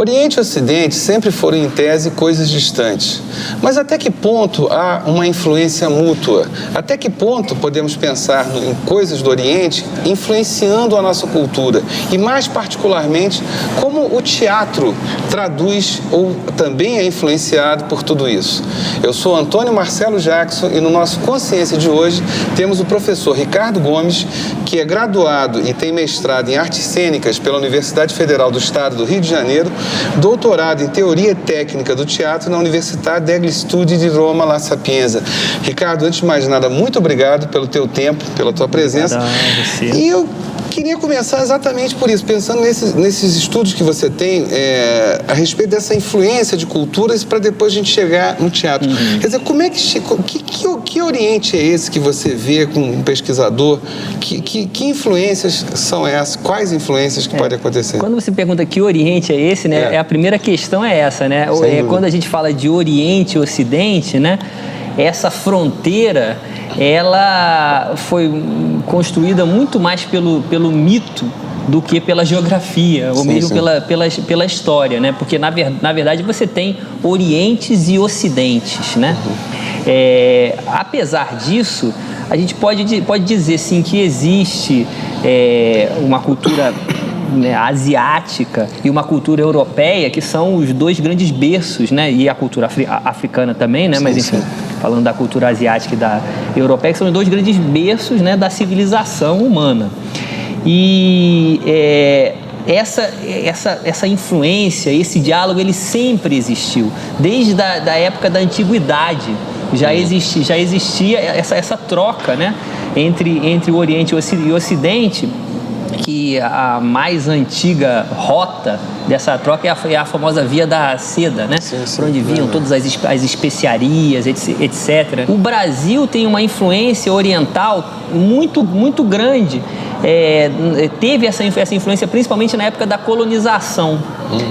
Oriente e Ocidente sempre foram, em tese, coisas distantes. Mas até que ponto há uma influência mútua? Até que ponto podemos pensar em coisas do Oriente influenciando a nossa cultura? E, mais particularmente, como o teatro traduz ou também é influenciado por tudo isso? Eu sou Antônio Marcelo Jackson e no nosso Consciência de hoje temos o professor Ricardo Gomes, que é graduado e tem mestrado em Artes Cênicas pela Universidade Federal do Estado do Rio de Janeiro, doutorado em Teoria Técnica do Teatro na Universidade degli Studi di Roma La Sapienza. Ricardo, antes de mais nada, muito obrigado pelo teu tempo, pela tua presença. E eu queria começar exatamente por isso, pensando nesses estudos que você tem a respeito dessa influência de culturas para depois a gente chegar no teatro. Quer dizer, como é que Oriente é esse que você vê como um pesquisador? Que influências são essas? Quais influências que podem acontecer? Quando você pergunta que Oriente é esse, né? A primeira questão é essa, né? Quando a gente fala de Oriente e Ocidente, né? Essa fronteira, ela foi construída muito mais pelo mito do que pela geografia, ou mesmo pela história, né? Porque, na verdade, você tem Orientes e Ocidentes, né? Apesar disso, a gente pode dizer, sim, que existe uma cultura, né, asiática e uma cultura europeia, que são os dois grandes berços, né? E a cultura africana também, né? Mas, enfim, falando da cultura asiática e da europeia, que são os dois grandes berços, né, da civilização humana. E essa influência, esse diálogo, ele sempre existiu. Desde a época da antiguidade já existia essa troca, né, entre o Oriente e o Ocidente, que a mais antiga rota dessa troca é a famosa Via da Seda, né? Por onde vinham todas as especiarias, etc. O Brasil tem uma influência oriental muito, muito grande. Teve essa influência principalmente na época da colonização,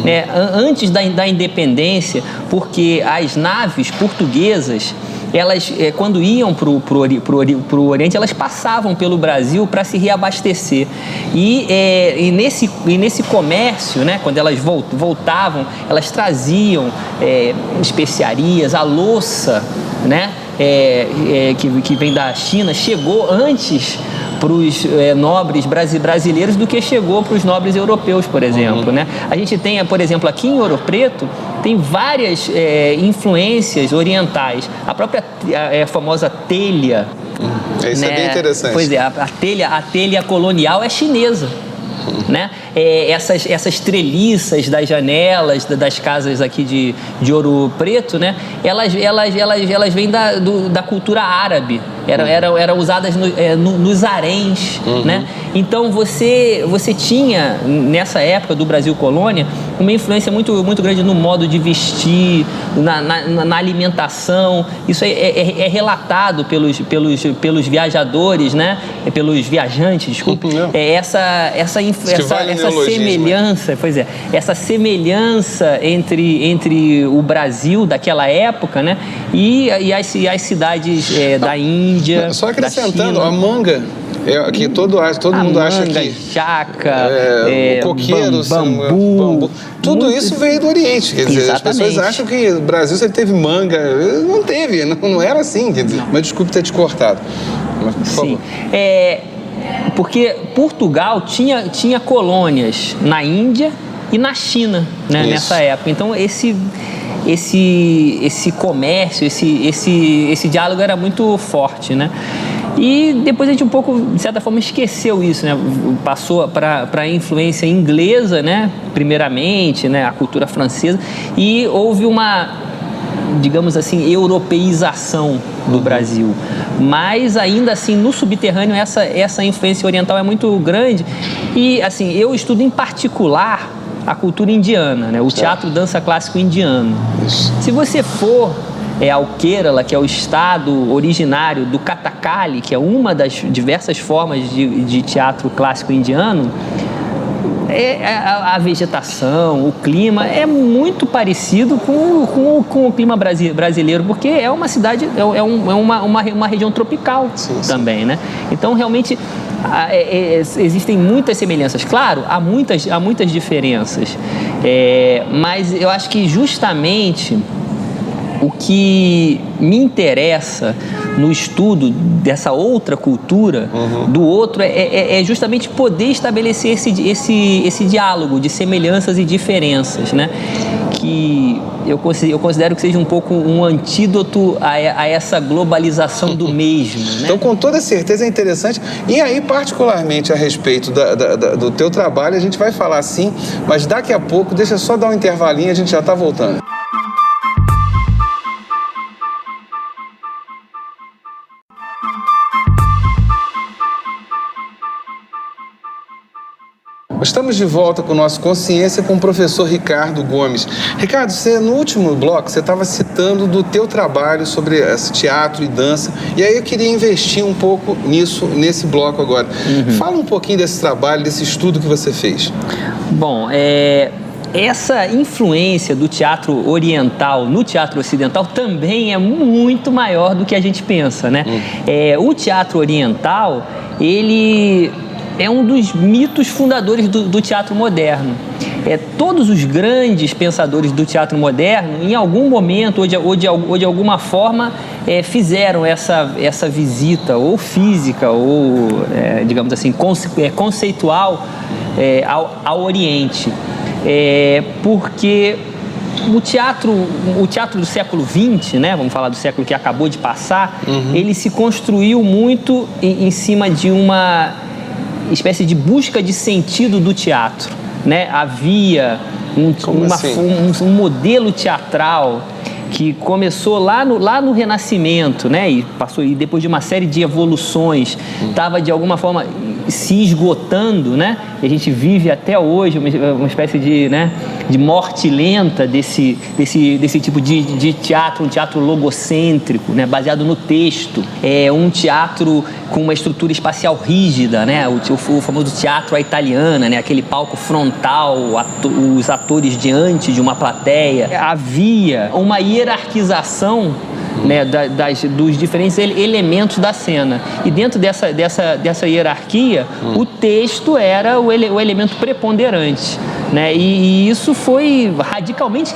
né? Antes da independência, porque as naves portuguesas, elas, quando iam para o Oriente, elas passavam pelo Brasil para se reabastecer. E nesse comércio, né, quando elas voltavam, elas traziam especiarias, a louça, né, que vem da China, chegou antes para os nobres brasileiros do que chegou para os nobres europeus, por exemplo, né? A gente tem, por exemplo, aqui em Ouro Preto, tem várias influências orientais. A própria famosa telha. Isso, né? É bem interessante. Pois é, a telha colonial é chinesa. Né? Essas treliças das janelas das casas aqui de Ouro Preto, né? Elas vêm da cultura árabe, eram usadas nos haréns, né? Então você tinha, nessa época do Brasil colônia, uma influência muito, muito grande no modo de vestir, na alimentação. Isso é relatado pelos viajadores, né? Pelos viajantes, desculpa. Essa semelhança, pois é, essa semelhança entre o Brasil daquela época, né, e as cidades da Índia, só acrescentando, da China. A manga, que todo mundo acha que jaca, coqueiro, bambu, tudo isso veio do Oriente, quer dizer, exatamente. As pessoas acham que o Brasil sempre teve manga, não teve, não era assim, quer dizer, mas desculpe ter te cortado. Mas, por favor. Porque Portugal tinha colônias na Índia e na China, né, nessa época. Então esse comércio, esse diálogo era muito forte, né? E depois a gente um pouco, de certa forma, esqueceu isso, né? Passou para a influência inglesa, né? Primeiramente, né? A cultura francesa, e houve uma, digamos assim, europeização do Brasil. Mas ainda assim, no subterrâneo, essa influência oriental é muito grande. E assim, eu estudo em particular a cultura indiana, né? O teatro dança clássico indiano. Se você for ao Kerala, que é o estado originário do Kathakali, que é uma das diversas formas de teatro clássico indiano, a vegetação, o clima é muito parecido com o clima brasileiro, porque é uma cidade, uma região tropical também, né? Então, realmente, existem muitas semelhanças. Claro, há muitas diferenças, mas eu acho que justamente o que me interessa no estudo dessa outra cultura, do outro, é justamente poder estabelecer esse diálogo de semelhanças e diferenças, né? Que eu considero que seja um pouco um antídoto a essa globalização do mesmo, né? Então, com toda certeza é interessante. E aí, particularmente a respeito do teu trabalho, a gente vai falar sim, mas daqui a pouco, deixa só dar um intervalinho, a gente já está voltando. Estamos de volta com o nosso Consciência com o professor Ricardo Gomes. Ricardo, no último bloco, você estava citando do teu trabalho sobre teatro e dança, e aí eu queria investir um pouco nesse bloco agora. Fala um pouquinho desse trabalho, desse estudo que você fez. Bom, essa influência do teatro oriental no teatro ocidental também é muito maior do que a gente pensa, né? O teatro oriental, ele é um dos mitos fundadores do teatro moderno. Todos os grandes pensadores do teatro moderno, em algum momento ou de alguma forma, fizeram essa visita, ou física, ou, digamos assim, conceitual ao Oriente. Porque o teatro do século XX, né, vamos falar do século que acabou de passar, ele se construiu muito em cima de uma espécie de busca de sentido do teatro, né? Havia um modelo teatral que começou lá no Renascimento, né? E depois de uma série de evoluções, estava de alguma forma se esgotando, né? E a gente vive até hoje uma espécie de morte lenta desse tipo de teatro, um teatro logocêntrico, né? Baseado no texto. Um teatro com uma estrutura espacial rígida, né? O famoso teatro à italiana, né? Aquele palco frontal, os atores diante de uma plateia. Havia uma hierarquização, né, dos diferentes elementos da cena. E dentro dessa hierarquia, o texto era o elemento preponderante, né? E isso foi radicalmente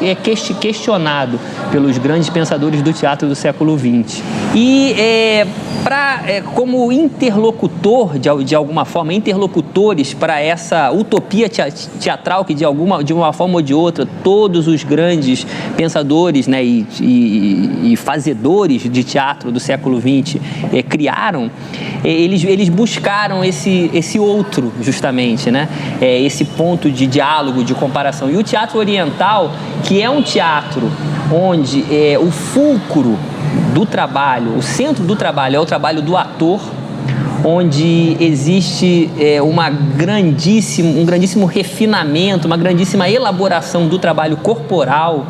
questionado pelos grandes pensadores do teatro do século XX. E como interlocutor, de alguma forma, interlocutores para essa utopia teatral que de uma forma ou de outra todos os grandes pensadores, né, e fazedores de teatro do século XX criaram, eles buscaram esse outro, justamente, né? Esse ponto de diálogo, de comparação. E o teatro oriental, que é um teatro onde o fulcro do trabalho, o centro do trabalho é o trabalho do ator, onde existe um grandíssimo refinamento, uma grandíssima elaboração do trabalho corporal,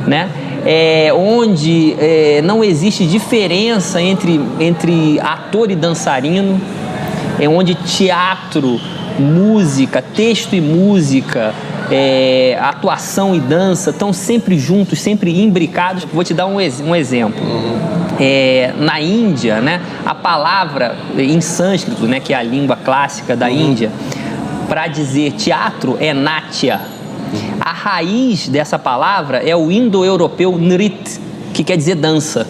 né? Onde não existe diferença entre ator e dançarino, onde teatro, música, texto e música, atuação e dança estão sempre juntos, sempre imbricados. Vou te dar um exemplo. Na Índia, né, a palavra em sânscrito, né, que é a língua clássica da Índia, para dizer teatro é natya. A raiz dessa palavra é o indo-europeu nrit, que quer dizer dança.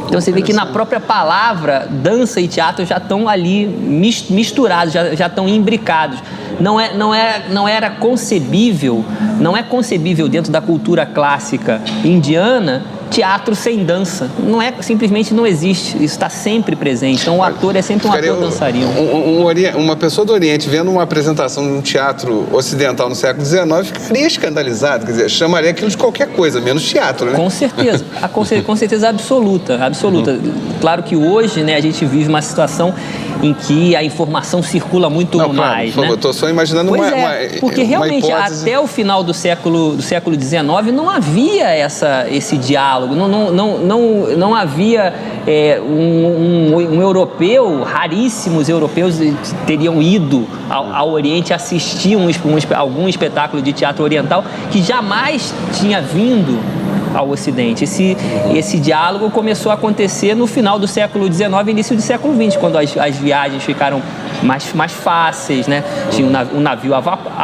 Então você vê que na própria palavra, dança e teatro já estão ali misturados, já estão imbricados. Não era concebível, não é concebível dentro da cultura clássica indiana teatro sem dança. Simplesmente não existe. Isso está sempre presente. Então o ator é sempre um ator dançarino. Uma pessoa do Oriente vendo uma apresentação de um teatro ocidental no século XIX ficaria escandalizado. Quer dizer, chamaria aquilo de qualquer coisa, menos teatro, né? Com certeza. Com certeza absoluta. Claro que hoje, né, a gente vive uma situação em que a informação circula muito mais. Por favor, eu estou só imaginando porque realmente hipótese. Até o final do século XIX não havia esse diálogo. Não havia um europeu, raríssimos europeus teriam ido ao Oriente assistir algum espetáculo de teatro oriental que jamais tinha vindo ao Ocidente. Esse diálogo começou a acontecer no final do século XIX e início do século XX, quando as viagens ficaram mais fáceis, né? Tinha um navio a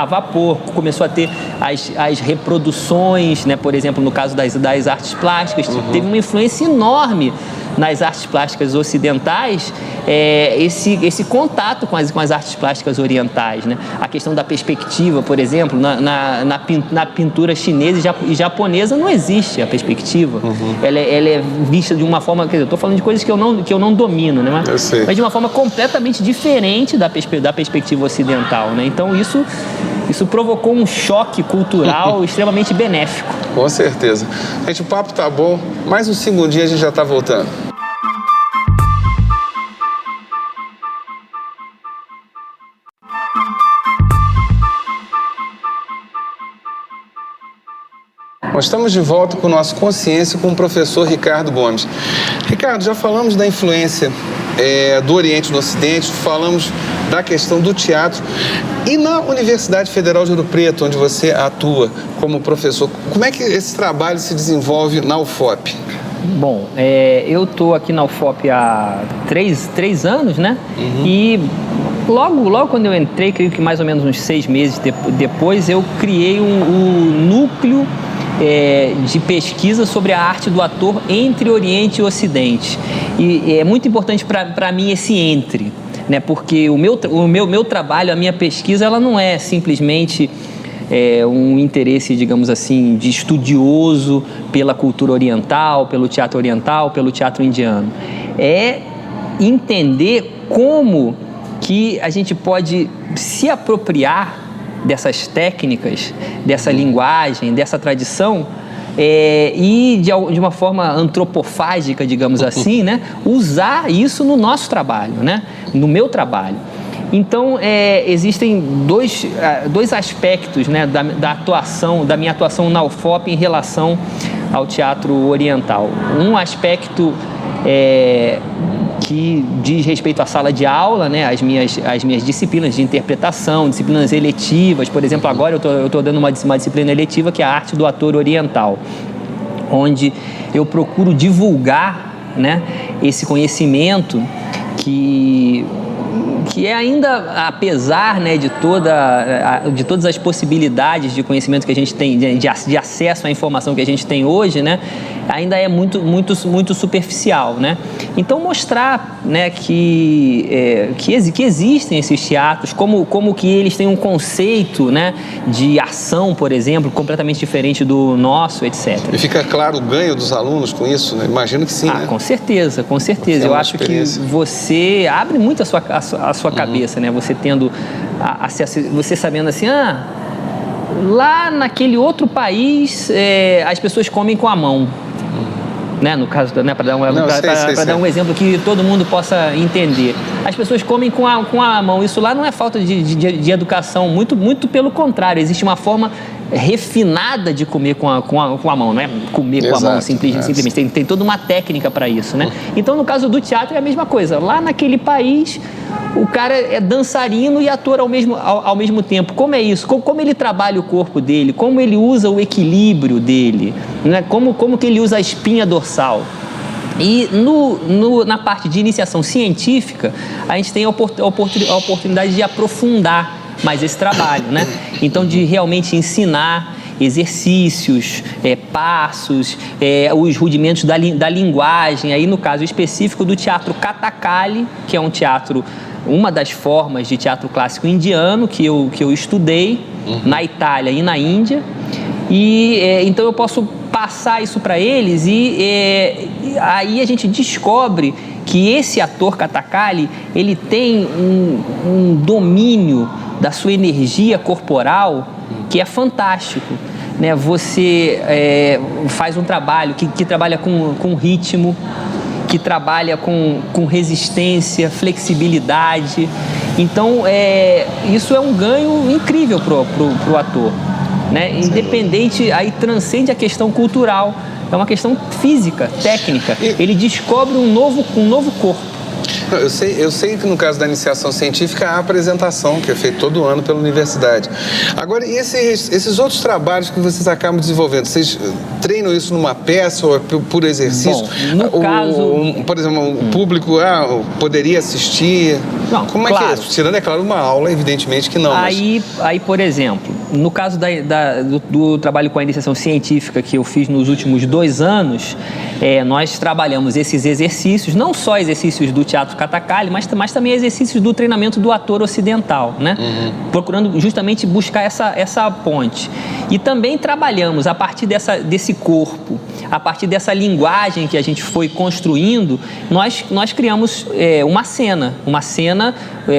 vapor, começou a ter as reproduções, né? Por exemplo, no caso das artes plásticas, teve uma influência enorme nas artes plásticas ocidentais, esse contato com as artes plásticas orientais, né? A questão da perspectiva, por exemplo, na pintura chinesa e japonesa não existe a perspectiva. Ela é vista de uma forma, quer dizer, eu estou falando de coisas que eu não domino, né? Mas de uma forma completamente diferente da perspectiva ocidental, né? Então isso provocou um choque cultural extremamente benéfico. Com certeza. Gente, o papo tá bom, mais um segundinho a gente já tá voltando. Nós estamos de volta com o nosso Consciência com o professor Ricardo Gomes. Ricardo, já falamos da influência do Oriente no Ocidente, falamos da questão do teatro. E na Universidade Federal de Ouro Preto, onde você atua como professor, como é que esse trabalho se desenvolve na UFOP? Bom, eu estou aqui na UFOP há três anos, né? E logo quando eu entrei, creio que mais ou menos uns 6 meses depois, eu criei um núcleo de pesquisa sobre a arte do ator entre Oriente e Ocidente. E é muito importante para mim esse entre, né? Porque o meu trabalho, a minha pesquisa, ela não é simplesmente um interesse, digamos assim, de estudioso pela cultura oriental, pelo teatro oriental, pelo teatro indiano. É entender como que a gente pode se apropriar dessas técnicas, dessa linguagem, dessa tradição e de uma forma antropofágica, digamos assim, né? Usar isso no nosso trabalho, né? No meu trabalho. Então, existem dois aspectos, né, da minha atuação na UFOP em relação ao teatro oriental. Um aspecto que diz respeito à sala de aula, né, as minhas disciplinas de interpretação, disciplinas eletivas. Por exemplo, agora eu estou dando uma disciplina eletiva que é a arte do ator oriental, onde eu procuro divulgar, né, esse conhecimento que ainda, apesar, né, de todas as possibilidades de conhecimento que a gente tem, de acesso à informação que a gente tem hoje, né, ainda é muito superficial, né? Então mostrar, né, que existem esses teatros, como que eles têm um conceito, né, de ação, por exemplo, completamente diferente do nosso, etc. E fica claro o ganho dos alunos com isso, né? Imagino que sim, né? Com certeza. Eu acho que você abre muito a sua cabeça, né? Você tendo acesso, você sabendo assim, lá naquele outro país as pessoas comem com a mão. Né? No caso, né, para dar um exemplo que todo mundo possa entender. As pessoas comem com a mão. Isso lá não é falta de educação, muito pelo contrário. Existe uma forma refinada de comer com a mão, não é comer com a mão simplesmente. Tem toda uma técnica para isso, né? Então, no caso do teatro, é a mesma coisa. Lá naquele país, o cara é dançarino e ator ao mesmo tempo. Como é isso? Como ele trabalha o corpo dele? Como ele usa o equilíbrio dele? Né? Como que ele usa a espinha dorsal? E na parte de iniciação científica, a gente tem a oportunidade de aprofundar mais esse trabalho, né? Então, de realmente ensinar exercícios, passos, os rudimentos da linguagem. Aí, no caso específico do teatro Kathakali, que é uma das formas de teatro clássico indiano que eu estudei na Itália e na Índia. E então eu posso passar isso para eles e aí a gente descobre que esse ator Kathakali, ele tem um domínio da sua energia corporal que é fantástico, né? Você faz um trabalho que trabalha com ritmo, que trabalha com resistência, flexibilidade. Então, isso é um ganho incrível pro ator, né? Independente, aí transcende a questão cultural, é uma questão física, técnica. Ele descobre um novo corpo. Não, eu sei que no caso da iniciação científica há a apresentação, que é feita todo ano pela universidade. Agora, e esses outros trabalhos que vocês acabam desenvolvendo, vocês treinam isso numa peça ou é por exercício? Bom, no caso... Por exemplo, o público poderia assistir? Não, como é claro. que é isso? Tirando, é claro, uma aula, evidentemente que não. Aí, por exemplo, no caso do trabalho com a iniciação científica que eu fiz nos últimos 2 anos, nós trabalhamos esses exercícios, não só exercícios do teatro Katakali, mas também exercícios do treinamento do ator ocidental, né? Procurando justamente buscar essa ponte. E também trabalhamos a partir desse corpo, a partir dessa linguagem que a gente foi construindo, nós criamos uma cena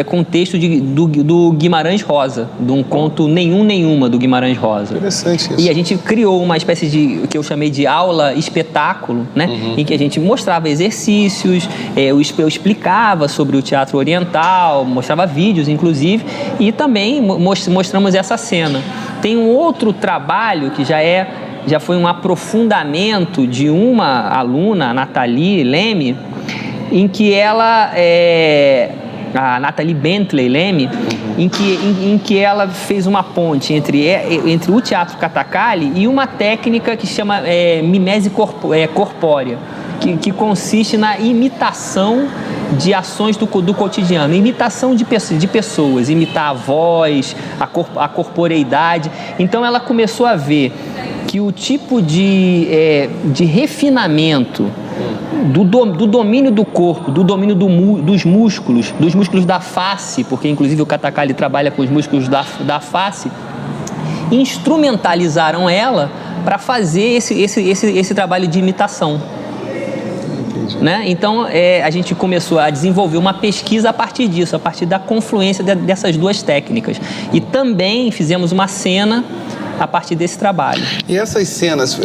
com texto do Guimarães Rosa, de um conto Nenhuma, do Guimarães Rosa. Interessante isso. E a gente criou uma espécie de, que eu chamei de aula espetáculo, né? Em que a gente mostrava exercícios, eu explicava sobre o teatro oriental, mostrava vídeos, inclusive, e também mostramos essa cena. Tem um outro trabalho que já foi um aprofundamento de uma aluna, a Nathalie Leme, em que ela a Nathalie Bentley Leme, em que ela fez uma ponte entre o teatro Katakali e uma técnica que se chama mimese corpórea, que consiste na imitação de ações do cotidiano, imitação de pessoas, imitar a voz, a corporeidade. Então ela começou a ver que o tipo de refinamento do domínio do corpo, do domínio dos músculos da face, porque inclusive o Katakali trabalha com os músculos da face, instrumentalizaram ela para fazer esse trabalho de imitação. Né? Então, a gente começou a desenvolver uma pesquisa a partir disso, a partir da confluência dessas duas técnicas. E também fizemos uma cena a partir desse trabalho. E essas cenas,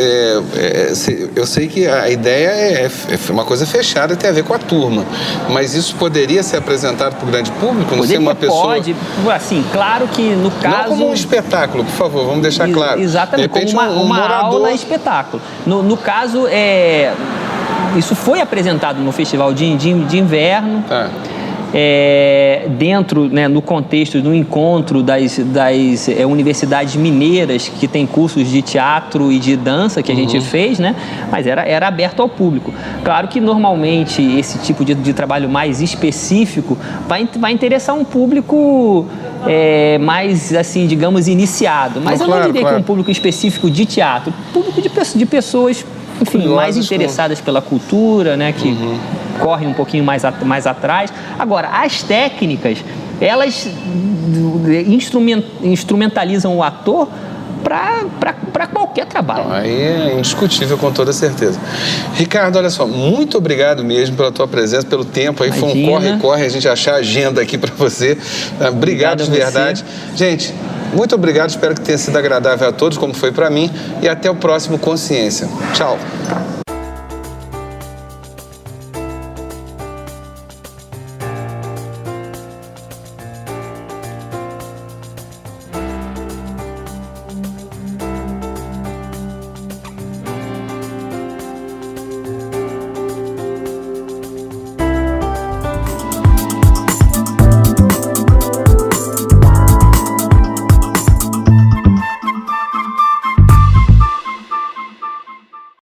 eu sei que a ideia é uma coisa fechada, tem a ver com a turma, mas isso poderia ser apresentado para o grande público? Não ser uma pessoa... Pode, assim, claro que no caso... Não como um espetáculo, por favor, vamos deixar claro. Exatamente, de repente, como uma morador... aula espetáculo. No caso, isso foi apresentado no Festival de Inverno, dentro, né, no contexto, no encontro das universidades mineiras que tem cursos de teatro e de dança que a gente fez, né? Mas era aberto ao público. Claro que normalmente esse tipo de trabalho mais específico vai interessar um público mais, assim, digamos, iniciado. Mas eu não diria que é um público específico de teatro, público de pessoas, enfim, curiosas, mais interessadas pela cultura, né, que correm um pouquinho mais atrás. Agora, as técnicas, elas instrumentalizam o ator para qualquer trabalho. Aí é indiscutível, com toda certeza. Ricardo, olha só, muito obrigado mesmo pela tua presença, pelo tempo aí. Imagina. Foi um corre-corre a gente achar a agenda aqui para você. Obrigado de verdade. Gente, muito obrigado, espero que tenha sido agradável a todos, como foi para mim, e até o próximo Consciência. Tchau.